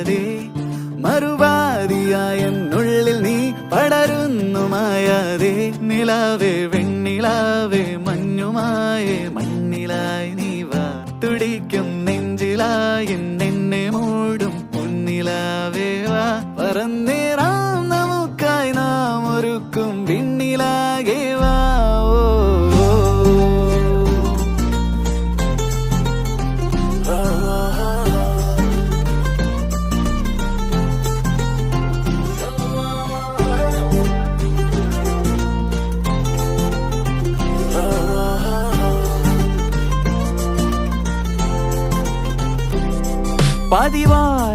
മായാതെ മറുപാതിയായ എന്നുള്ളിൽ നീ പടരുന്നു മായാതെ നിലാവേ വെണ്ണിലാവേ മഞ്ഞുമായേ മണ്ണിലായി നീ വാ തുടിക്കും നെഞ്ചിലായി എന്നെ മൂടും മുന്നിലാവേ വാ പറന്നേറാം നമുക്കായി നാം ഒരുക്കും വിണ്ണിലാകെ വാ പതിവായി